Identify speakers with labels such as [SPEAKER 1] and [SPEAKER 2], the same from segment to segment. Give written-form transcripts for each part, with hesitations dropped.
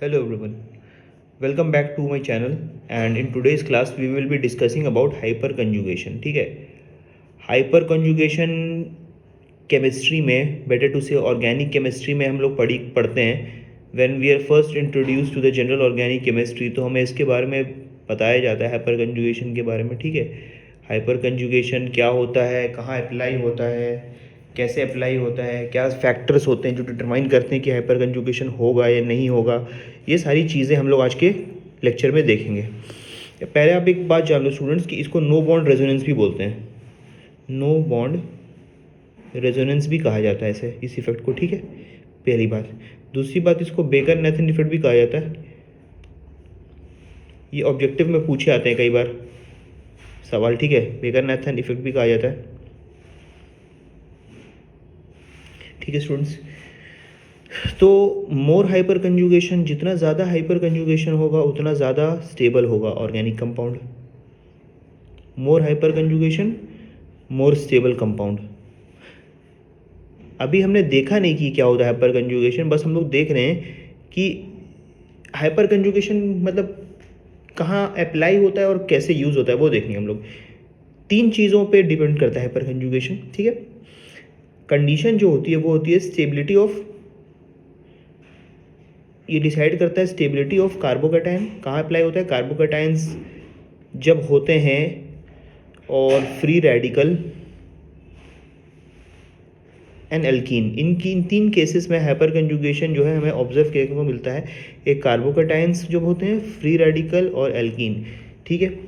[SPEAKER 1] Hello everyone, welcome back to my channel and in today's class we will be discussing about hyperconjugation. ठीक है, hyper chemistry में, better to say organic chemistry में हम लोग पढ़ते हैं. When we are first introduce to the general organic chemistry तो हमें इसके बारे में बताया जाता है हाइपर के बारे में. ठीक है, हाइपर क्या होता है, कहाँ अप्लाई होता है, कैसे अप्लाई होता है, क्या फैक्टर्स होते हैं जो डिटरमाइन करते हैं कि हाइपर होगा या नहीं होगा. ये सारी चीज़ें हम लोग आज के लेक्चर में देखेंगे. पहले आप एक बात जान लो स्टूडेंट्स कि इसको नो बॉन्ड रेजोनेंस भी बोलते हैं. नो बॉन्ड रेजोनेंस भी कहा जाता है ऐसे इस इफेक्ट को. ठीक है, पहली बात. दूसरी बात, इसको बेकर नेथन इफेक्ट भी कहा जाता है. ये ऑब्जेक्टिव में पूछे आते हैं कई बार सवाल. ठीक है, बेकर नेथन इफेक्ट भी कहा जाता है. ठीक है स्टूडेंट्स, तो मोर हाइपर कंजुगेशन, जितना ज़्यादा हाइपर कंजुगेशन होगा उतना ज़्यादा स्टेबल होगा organic compound. More hyper conjugation more stable compound. अभी हमने देखा नहीं कि क्या होता है हाइपर कंजुगेशन, बस हम लोग देख रहे हैं कि हाइपर कंजुगेशन मतलब कहाँ अप्लाई होता है और कैसे यूज़ होता है वो देखेंगे हम लोग. 3 चीज़ों पे डिपेंड करता है हाइपर कंजुगेशन. ठीक है, कंडीशन जो होती है वो होती है स्टेबिलिटी ऑफ, ये डिसाइड करता है स्टेबिलिटी ऑफ कार्बोकैटायन. कहाँ अप्लाई होता है, कार्बोकैटायंस जब होते हैं और फ्री रेडिकल एंड एल्कीन, इनकी इन 3 केसेस में हाइपर कंजुगेशन जो है हमें ऑब्जर्व करने को मिलता है. एक कार्बोकैटायंस जो होते हैं, फ्री रेडिकल और एल्कीन. ठीक है,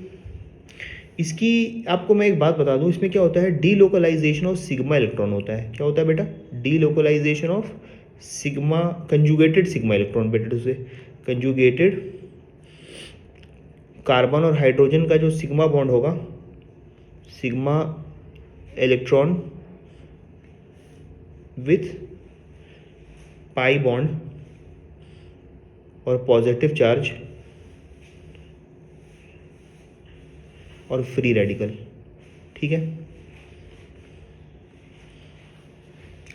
[SPEAKER 1] इसकी आपको मैं एक बात बता दूं, इसमें क्या होता है, डीलोकलाइजेशन ऑफ सिग्मा इलेक्ट्रॉन होता है. क्या होता है बेटा, delocalization of sigma, conjugated sigma electron, बेटा टू से कंजुगेटेड कार्बन और हाइड्रोजन का जो सिग्मा बॉन्ड होगा, sigma electron with pi bond और पॉजिटिव चार्ज और फ्री रेडिकल. ठीक है,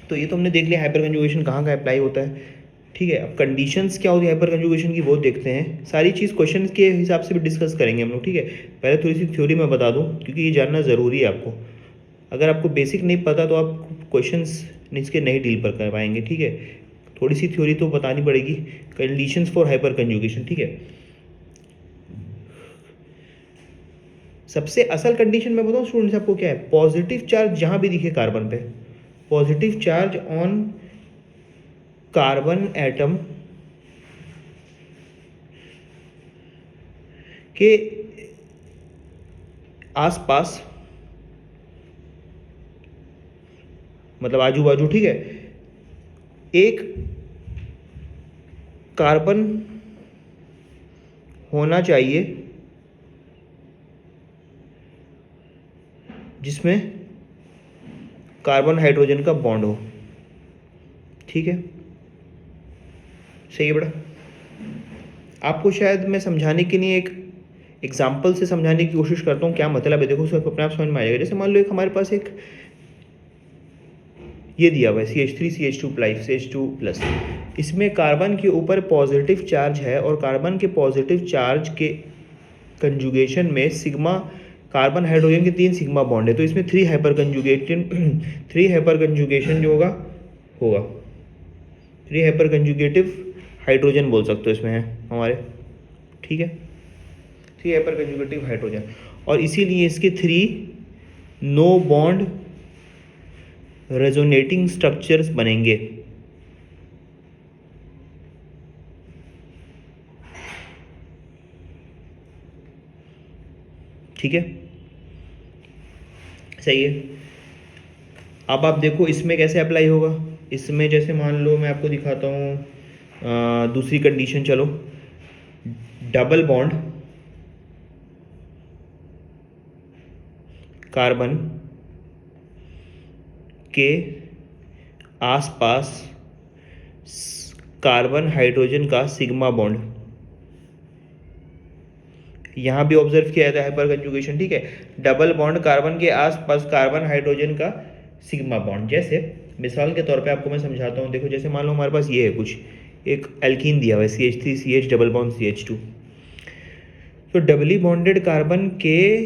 [SPEAKER 1] तो ये तो हमने देख लिया हाइपर कंजुगेशन कहाँ कहाँ अप्लाई होता है. ठीक है, अब कंडीशंस क्या होती है हाइपर कंजुगेशन की वो देखते हैं. सारी चीज़ क्वेश्चन के हिसाब से भी डिस्कस करेंगे हम लोग. ठीक है, पहले थोड़ी सी थ्योरी मैं बता दूं क्योंकि ये जानना ज़रूरी है आपको. अगर आपको बेसिक नहीं पता तो आप क्वेश्चंस इसके नहीं डील पर कर पाएंगे. ठीक है, थोड़ी सी थ्योरी तो बतानी पड़ेगी. Conditions for hyper conjugation. ठीक है, सबसे असल कंडीशन मैं बताऊं स्टूडेंट्स आपको क्या है, पॉजिटिव चार्ज जहां भी दिखे कार्बन पे, positive charge on carbon atom के आसपास, मतलब आजू बाजू. ठीक है, एक कार्बन होना चाहिए जिसमें कार्बन हाइड्रोजन का बॉन्ड हो. ठीक है, सही है बेटा. आपको शायद मैं समझाने के लिए एक एग्जाम्पल से समझाने की कोशिश करता हूँ क्या मतलब है. देखो उसको अपने आप समझ में आ जाएगा. जैसे मान लो एक हमारे पास एक ये दिया हुआ है CH3CH2+, इसमें कार्बन के ऊपर पॉजिटिव चार्ज है और कार्बन के पॉजिटिव चार्ज के कंजुगेशन में सिग्मा, कार्बन हाइड्रोजन के 3 सिग्मा बॉन्ड है, तो इसमें 3 हाइपर कंजुगेशन जो होगा 3 हाइपर कंजुगेटिव हाइड्रोजन बोल सकते हो इसमें है हमारे. ठीक है, 3 हाइपर कंजुगेटिव हाइड्रोजन, और इसीलिए इसके 3 नो बॉन्ड रेजोनेटिंग स्ट्रक्चर्स बनेंगे. ठीक है, सही है. अब आप देखो इसमें कैसे अप्लाई होगा. इसमें जैसे मान लो मैं आपको दिखाता हूँ दूसरी कंडीशन. चलो, डबल बॉन्ड कार्बन के आसपास कार्बन हाइड्रोजन का सिग्मा बॉन्ड, यहाँ भी ऑब्जर्व किया जाता है हाइपर कंजुगेशन. ठीक है, डबल बॉन्ड कार्बन के आसपास कार्बन हाइड्रोजन का सिग्मा बॉन्ड. जैसे मिसाल के तौर पे आपको मैं समझाता हूँ. देखो जैसे मान लो हमारे पास ये है कुछ, एक एल्कीन दिया हुआ है CH3CH डबल बॉन्ड CH2। तो डबली बॉन्डेड कार्बन के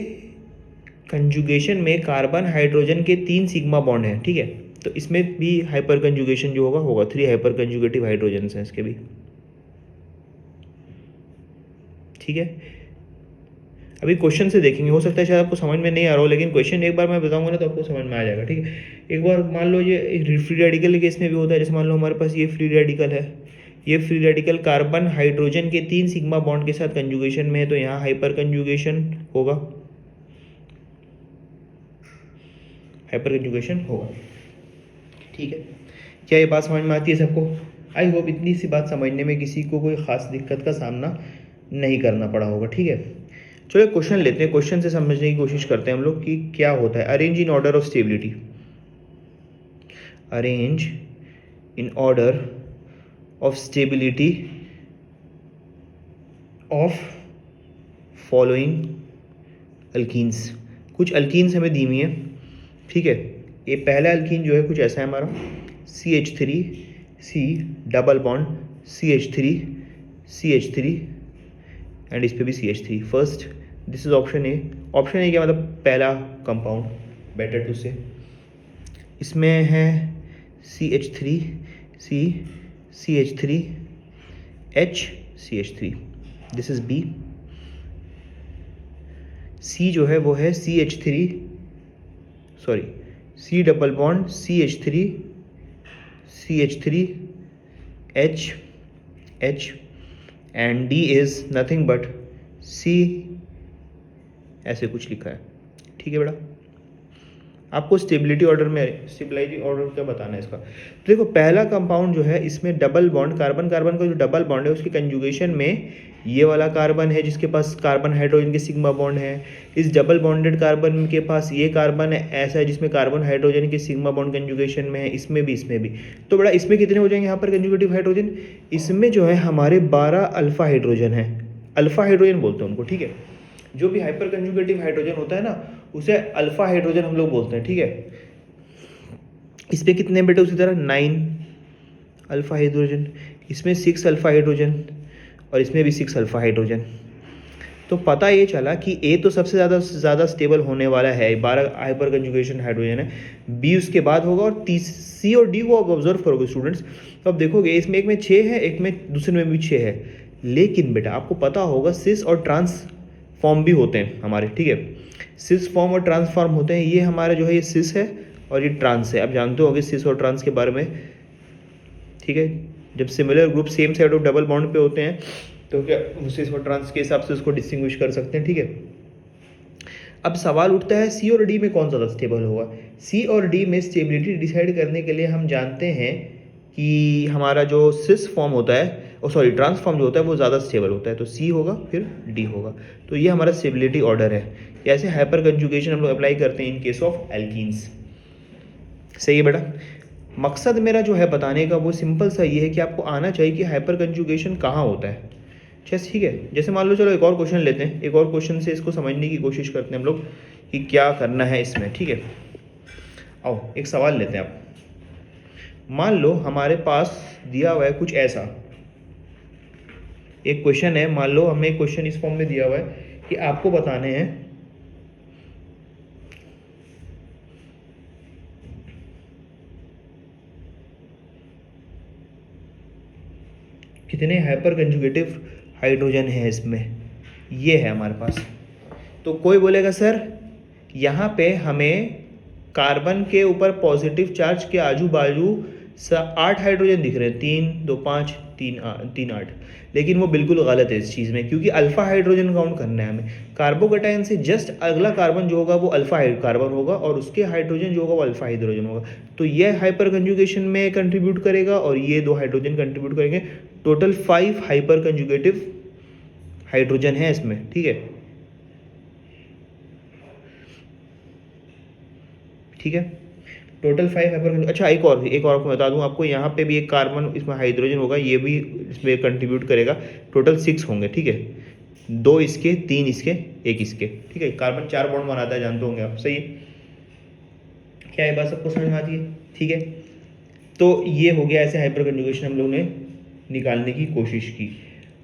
[SPEAKER 1] कंजुगेशन में कार्बन हाइड्रोजन के 3 सिग्मा बॉन्ड हैं, ठीक है। तो इसमें भी हाइपर कंजुगेशन जो होगा 3 हाइपर कंजुगेटिव हाइड्रोजन हैं इसके भी, ठीक है। अभी क्वेश्चन से देखेंगे, हो सकता है शायद आपको समझ में नहीं आ रहा हो, लेकिन क्वेश्चन एक बार मैं बताऊंगा ना तो आपको समझ में आ जाएगा, ठीक है। एक बार मान लो ये फ्री रेडिकल केस में भी होता है, जैसे मान लो हमारे पास ये फ्री रेडिकल है, ये फ्री रेडिकल कार्बन हाइड्रोजन के 3 सिग्मा बॉन्ड के साथ कंजुगेशन में है, तो यहाँ हाइपर कंजुगेशन होगा, हाइपर कंजुगेशन होगा, ठीक है। क्या ये बात समझ में आती है सबको? आई होप इतनी सी बात समझने में किसी को कोई खास दिक्कत का सामना नहीं करना पड़ा होगा, ठीक है। चलो क्वेश्चन लेते हैं, क्वेश्चन से समझने की कोशिश करते हैं हम लोग कि क्या होता है। Arrange in order of stability, arrange in order of stability of following alkenes. कुछ अल्कीन्स हमें दी हुई है, ठीक है। ये पहला अल्कीन जो है कुछ ऐसा है हमारा, CH3C double bond CH3 and इस पे भी CH3 first, this is option A. Option A क्या मतलब पहला कंपाउंड, बेटर टू से, इसमें है CH3C CH3H CH3, this is B. C जो है वो है C double bond CH3H and D is nothing but C, ऐसे कुछ लिखा है, ठीक है बेटा। आपको स्टेबिलिटी ऑर्डर क्या बताना है इसका। तो देखो पहला कंपाउंड जो है इसमें डबल बॉन्ड, कार्बन कार्बन का जो डबल बॉन्ड है उसके कंजुगेशन में ये वाला कार्बन है जिसके पास कार्बन हाइड्रोजन के सिग्मा बॉन्ड है, इस डबल बॉन्डेड कार्बन के पास ये कार्बन है ऐसा है जिसमें कार्बन हाइड्रोजन के सिग्मा बॉन्ड कंजुगेशन में है, इसमें भी। तो बड़ा इसमें कितने हो जाएंगे यहाँ पर कंजुगेटिव हाइड्रोजन, इसमें जो है हमारे 12 अल्फा हाइड्रोजन है, अल्फा हाइड्रोजन बोलते हैं उनको, ठीक है। जो भी हाइपर कंजुगेटिव हाइड्रोजन होता है ना उसे अल्फा हाइड्रोजन हम लोग बोलते हैं, ठीक है। इस पे कितने बेटे उसी तरह 9 अल्फा हाइड्रोजन, इसमें 6 अल्फा हाइड्रोजन और इसमें भी 6 अल्फा हाइड्रोजन। तो पता ये चला कि ए तो सबसे ज़्यादा स्टेबल होने वाला है, 12 हाइपर कंजुगेशन हाइड्रोजन है, बी उसके बाद होगा और सी और डी को आप ऑब्जर्व करोगे स्टूडेंट्स तो आप देखोगे इसमें एक में 6 है, एक में दूसरे में भी 6 है। लेकिन बेटा आपको पता होगा सिस और ट्रांस फॉर्म भी होते हैं हमारे, ठीक है। सिस फॉर्म और ट्रांस फॉर्म होते हैं, ये हमारा जो है ये सिस है और ये ट्रांस है। आप जानते होंगे सिस और ट्रांस के बारे में, ठीक है। जब similar group same side of double bond पे होते हैं तो क्या सिस और ट्रांस के हिसाब से उसको डिस्टिंग्विश कर सकते हैं, ठीक है। अब सवाल उठता है सी और डी में कौन ज़्यादा स्टेबल होगा। सी और डी में स्टेबिलिटी डिसाइड करने के लिए हम जानते हैं कि हमारा जो सिस फॉर्म होता है ट्रांसफॉर्म जो होता है वो ज़्यादा स्टेबल होता है, तो सी होगा फिर डी होगा। तो ये हमारा स्टेबिलिटी ऑर्डर है। ऐसे हाइपर कंजुगेशन हम लोग अप्लाई करते हैं इन केस ऑफ एल्कीन्स। सही है बेटा। मकसद मेरा जो है बताने का वो सिंपल सा ये है कि आपको आना चाहिए कि हाइपर कंजुगेशन कहाँ होता है। चैस ठीक है। जैसे मान लो चलो एक और क्वेश्चन लेते हैं, एक और क्वेश्चन से इसको समझने की कोशिश करते हैं हम लोग कि क्या करना है इसमें, ठीक है। आओ एक सवाल लेते हैं। आप मान लो हमारे पास दिया हुआ है कुछ ऐसा एक क्वेश्चन है, मान लो हमें क्वेश्चन इस फॉर्म में दिया हुआ है कि आपको बताने हैं कितने हाइपर कंजुगेटिव हाइड्रोजन है इसमें, ये है हमारे पास। तो कोई बोलेगा सर यहाँ पे हमें कार्बन के ऊपर पॉजिटिव चार्ज के आजू बाजू 8 हाइड्रोजन दिख रहे हैं, 3 2 5 3 8, लेकिन वो बिल्कुल गलत है इस चीज़ में, क्योंकि अल्फा हाइड्रोजन काउंट करना है हमें। कार्बोकेटायन से जस्ट अगला कार्बन जो होगा वो अल्फा कार्बन होगा और उसके हाइड्रोजन जो होगा वो अल्फा हाइड्रोजन होगा। तो ये हाइपर कंजुगेशन में कंट्रीब्यूट करेगा और ये 2 हाइड्रोजन कंट्रीब्यूट करेंगे। टोटल 5 हाइपर कंजुगेटिव हाइड्रोजन है इसमें, ठीक है। ठीक है, टोटल 5 हाइपर। अच्छा एक और आपको बता दूं आपको, यहाँ पे भी एक कार्बन इसमें हाइड्रोजन होगा, ये भी इसमें कंट्रीब्यूट करेगा। टोटल 6 होंगे, ठीक है। 2 इसके, 3 इसके, 1 इसके, ठीक है। कार्बन 4 बॉन्ड बनाता है, जानते होंगे आप, सही है। क्या ये बात सबको समझ में आती है? ठीक है। तो ये हो गया ऐसे हाइपर कंजुगेशन हम लोग ने निकालने की कोशिश की।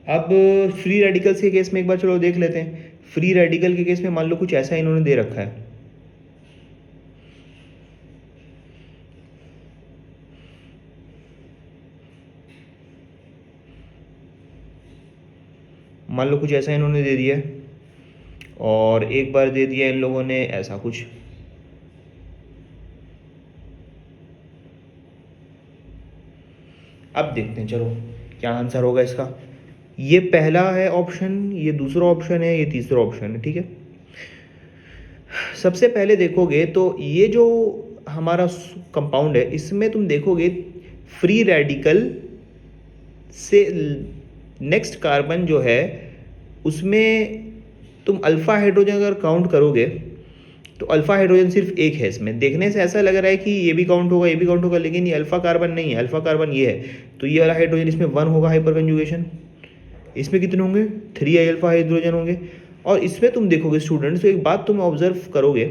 [SPEAKER 1] अब फ्री रेडिकल्स के केस में एक बार चलो देख लेते हैं। फ्री रेडिकल के केस में मान लो कुछ ऐसा इन्होंने दे रखा है, मान लो कुछ ऐसा इन्होंने दे दिया है, और एक बार दे दिया इन लोगों ने ऐसा कुछ। अब देखते हैं चलो क्या आंसर होगा इसका। ये पहला है ऑप्शन, ये दूसरा ऑप्शन है, ये तीसरा ऑप्शन है, ठीक है। सबसे पहले देखोगे तो ये जो हमारा कंपाउंड है इसमें तुम देखोगे फ्री रेडिकल से नेक्स्ट कार्बन जो है उसमें तुम अल्फ़ा हाइड्रोजन अगर काउंट करोगे तो अल्फ़ा हाइड्रोजन सिर्फ एक है इसमें। देखने से ऐसा लग रहा है कि ये भी काउंट होगा, ये भी काउंट होगा, लेकिन ये अल्फ़ा कार्बन नहीं है, अल्फ़ा कार्बन ये है। तो ये वाला हाइड्रोजन इसमें 1 होगा हाइपर कंजुगेशन। इसमें कितने होंगे? 3 अल्फ़ा हाइड्रोजन होंगे। और इसमें तुम देखोगे स्टूडेंट्स, तो एक बात तुम ऑब्जर्व करोगे,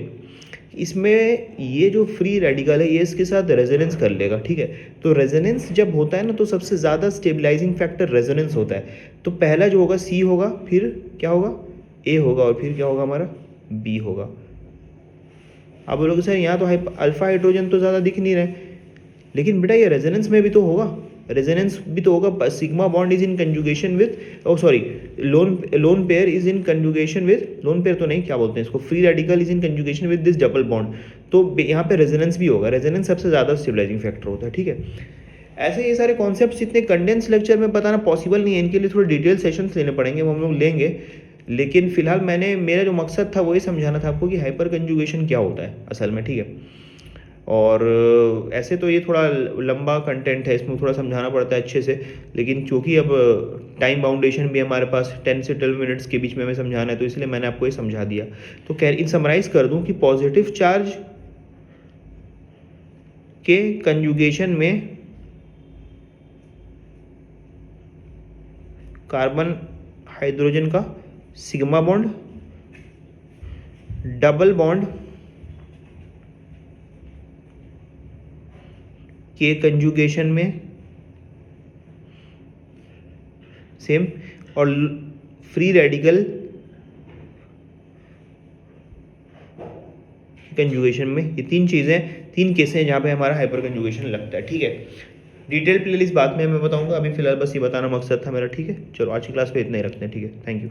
[SPEAKER 1] इसमें ये जो फ्री रेडिकल है ये इसके साथ रेजोनेंस कर लेगा, ठीक है। तो रेजोनेंस जब होता है ना तो सबसे ज़्यादा स्टेबलाइजिंग फैक्टर रेजोनेंस होता है। तो पहला जो होगा सी होगा, फिर क्या होगा? ए होगा, और फिर क्या होगा हमारा? बी होगा। आप बोलोगे सर यहाँ तो अल्फ़ा हाइड्रोजन तो ज़्यादा दिख नहीं रहे, लेकिन बेटा ये रेजोनेंस में भी तो होगा, रेजोनेंस भी तो होगा। Sigma bond is in conjugation with, oh sorry, lone pair is in conjugation with, lone pair तो नहीं, क्या बोलते हैं इसको, free radical is in conjugation with this double bond. तो यहाँ पे रेजोनेंस भी होगा, रेजोनेंस सबसे ज़्यादा स्टेबलाइजिंग फैक्टर होता है, ठीक है। ऐसे ये सारे कॉन्सेप्ट्स इतने कंडेंस लेक्चर में बताना पॉसिबल नहीं है, इनके लिए थोड़े डिटेल सेशंस लेने पड़ेंगे, वो हम लोग लेंगे। लेकिन फिलहाल मेरा जो मकसद था वो ये समझाना था आपको कि हाइपर कंजुगेशन क्या होता है असल में, ठीक है। और ऐसे तो ये थोड़ा लंबा कंटेंट है, इसमें थोड़ा समझाना पड़ता है अच्छे से, लेकिन क्योंकि अब टाइम बाउंडेशन भी हमारे पास 10 से 12 मिनट्स के बीच में हमें समझाना है, तो इसलिए मैंने आपको ये समझा दिया। तो इन समराइज कर दूं कि पॉजिटिव चार्ज के कंजुगेशन में कार्बन हाइड्रोजन का सिग्मा बॉन्ड, डबल बॉन्ड के कंजुगेशन में सेम, और फ्री रेडिकल कंजुगेशन में, ये तीन चीज़ें, तीन केसें हैं जहाँ पे हमारा हाइपर कंजुगेशन लगता है, ठीक है। डिटेल प्लेलिस्ट बाद में मैं बताऊंगा, अभी फिलहाल बस ये बताना मकसद था मेरा, ठीक है। चलो आज की क्लास पे इतना ही रखते हैं, ठीक है। Thank you.